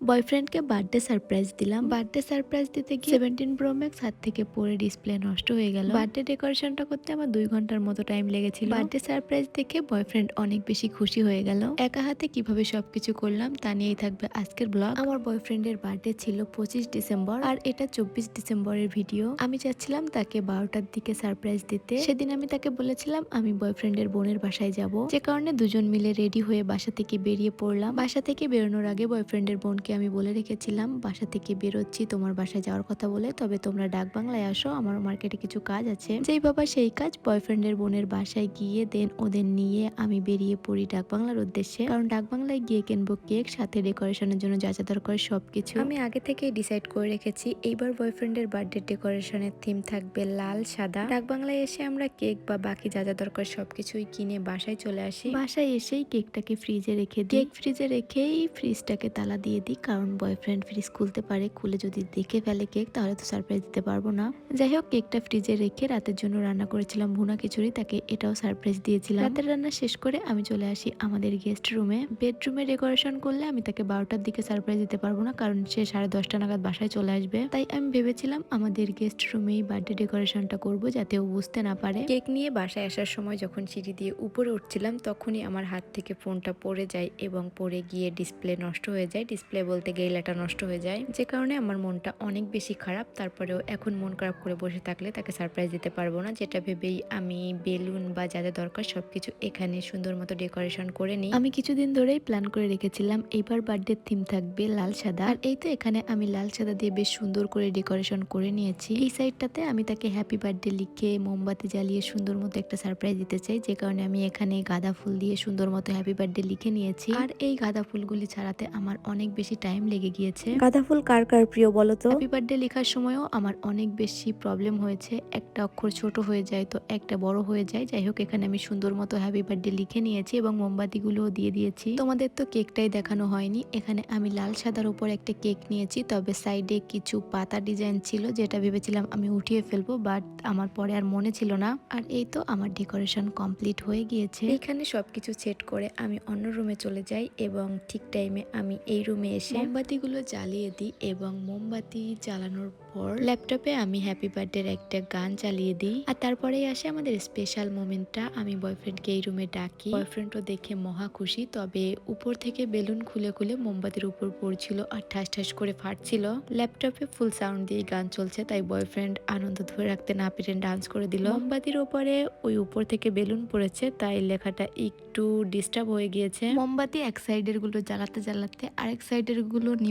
বয়ফ্রেন্ডকে birthday surprise দিলাম। Birthday surprise দিতে গিয়ে 17 প্রো ম্যাক্স হাত থেকে পড়ে ডিসপ্লে নষ্ট হয়ে গেল। বার্থডে ডেকোরেশনটা করতে আমার 2 ঘন্টার মতো টাইম লেগেছিল। বার্থডে সারপ্রাইজ দেখে বয়ফ্রেন্ড অনেক বেশি খুশি হয়ে গেল। একা হাতে কিভাবে সবকিছু করলাম তা নিয়েই থাকবে আজকের ব্লগ। আমার বয়ফ্রেন্ডের বার্থডে ছিল 25 ডিসেম্বর আর এটা 24 ডিসেম্বরের ভিডিও। আমি চাচ্ছিলাম তাকে 12টার দিকে সারপ্রাইজ দিতে। সেদিন আমি তাকে বলেছিলাম আমি বয়ফ্রেন্ডের বোনের বাসায় যাব, যে কারণে দুজন মিলে রেডি হয়ে বাসা থেকে বেরিয়ে পড়লাম। বাসা থেকে বেরোনোর আগে বয়ফ্রেন্ডের বোনকে আমি বলে রেখেছিলাম বাসা থেকে বেরোচ্ছি তোমার বাসায় যাওয়ার কথা বলে, তবে তোমরা ডাক বাংলায় আসো, আমার মার্কেটে কিছু কাজ আছে। যেই বাবা সেই কাজ। বয়ফ্রেন্ডের বোনের বাসায় গিয়ে দেন ওদের নিয়ে আমি বেরিয়ে পড়ি ডাক বাংলার উদ্দেশ্যে, কারণ ডাক বাংলায় গিয়ে কিনবো কেক, সাথে ডেকোরেশনের জন্য যা যা দরকার সবকিছু আমি আগে থেকে ডিসাইড করে রেখেছি। এইবার বয়ফ্রেন্ডের বার্থডে ডেকোরেশনের থিম থাকবে লাল সাদা। ডাক বাংলায় এসে আমরা কেক বা বাকি যা যা দরকার সবকিছুই কিনে বাসায় চলে আসি। বাসায় এসেই কেকটাকে ফ্রিজে রেখে দিই। কেক ফ্রিজে রেখেই ফ্রিজটাকে তালা দিয়ে দিই, কারণ বয়ফ্রেন্ড ফ্রিজ খুলতে পারে, খুলে যদি দেখে ফেলে কেক তাহলে তো সারপ্রাইজ দিতে পারবো না। যাই হোক, কেকটা ফ্রিজে রেখে রাতের জন্য রান্না করেছিলাম ভুনা খিচুড়ি, তাকে এটাও সারপ্রাইজ দিয়েছিলাম। রাতের রান্না শেষ করে আমি চলে আসি আমাদের গেস্ট রুমে। বেডরুমে ডেকোরেশন করলে আমি তাকে 12টার দিকে সারপ্রাইজ দিতে পারবো না, কারণ সে 10:30 নাগাদ বাসায় চলে আসবে। তাই আমি ভেবেছিলাম আমাদের গেস্ট রুমেই বার্থডে ডেকোরেশনটা করব, যাতে ও বুঝতে না পারে। কেক নিয়ে বাসায় আসার সময় যখন সিঁড়ি দিয়ে উপরে উঠছিলাম তখনই আমার হাত থেকে ফোনটা পড়ে যায় এবং পড়ে গিয়ে ডিসপ্লে নষ্ট হয়ে যায়। ডিসপ্লে বলতে গেইলাটা নষ্ট হয়ে যায়, যে কারণে আমার মনটা অনেক বেশি খারাপ। তারপরেও এখন মন খারাপ করে বসে থাকলে তাকে সারপ্রাইজ দিতে পারবো না, যেটা ভেবেই আমি বেলুন বা যা যা দরকার সবকিছু এখানে সুন্দর মতো ডেকোরেশন করে নিই। আমি কিছুদিন ধরেই প্ল্যান করে রেখেছিলাম এইবার বার্থডে থিম থাকবে লাল সাদা, আর এই তো এখানে আমি লাল সাদা দিয়ে বেশ সুন্দর করে ডেকোরেশন করে নিয়েছি। এই সাইডটাতে আমি তাকে হ্যাপি বার্থডে লিখে মোমবাতি জ্বালিয়ে সুন্দর মতো একটা সারপ্রাইজ দিতে চাই, যে কারণে আমি এখানে গাঁদা ফুল দিয়ে সুন্দর মতো হ্যাপি বার্থডে লিখে নিয়েছি। আর এই গাঁদা ফুলগুলি ছাড়াতে আমার অনেক বেশি টাইম লেগে গিয়েছে। গাঁদা ফুল কার কার প্রিয় বলো তো? হ্যাপি বার্থডে লেখার সময়ও আমার অনেক বেশি প্রবলেম হয়েছে, একটা অক্ষর ছোট হয়ে যায় তো একটা বড় হয়ে যায়। যাই হোক, এখানে আমি সুন্দর মতো হ্যাপি বার্থডে লিখে নিয়েছি এবং মোমবাতিগুলোও দিয়ে দিয়েছি। তোমাদের তো কেকটাই দেখানো হয়নি, এখানে আমি লাল সাদার উপর একটা কেক নিয়েছি, তবে সাইডে কিছু পাতা ডিজাইন ছিল যেটা ভেবেছিলাম আমি উঠিয়ে ফেলবো, বাট আমার পরে আর মনে ছিল না। আর এই তো আমার ডেকোরেশন কমপ্লিট হয়ে গিয়েছে। এখানে সবকিছু সেট করে আমি অন্য রুমে চলে যাই এবং ঠিক টাইমে আমি এই রুমে এসে মোমবাতিগুলো জ্বালিয়ে দিই এবং মোমবাতি জ্বালানোর পর ল্যাপটপে আমি হ্যাপি বার্থডের একটা গান চালিয়ে দিই। আর তারপরেই আসে আমাদের স্পেশাল মোমেন্টটা। আমি বয়ফ্রেন্ডকে এই রুমে ডাকি, বয়ফ্রেন্ডও দেখে মহা খুশি, তবে উপর থেকে বেলুন খুলে খুলে মোমবাতির উপর পড়ছিল আর ঠাস ঠাস করে ফাটছিল। ল্যাপটপে ফুল সাউন্ড দিয়ে গান চলছে, তাই বয়ফ্রেন্ড আনন্দ ধরে রাখতে না পেরে ডান্স করে দিল। মোমবাতির উপরে ওই উপর থেকে বেলুন পড়েছে, তাই লেখাটা একটু ডিস্টার্ব হয়ে গিয়েছে। মোমবাতি এক সাইডের গুলো জ্বালাতে জ্বালাতে আরেক সাইডের গুলো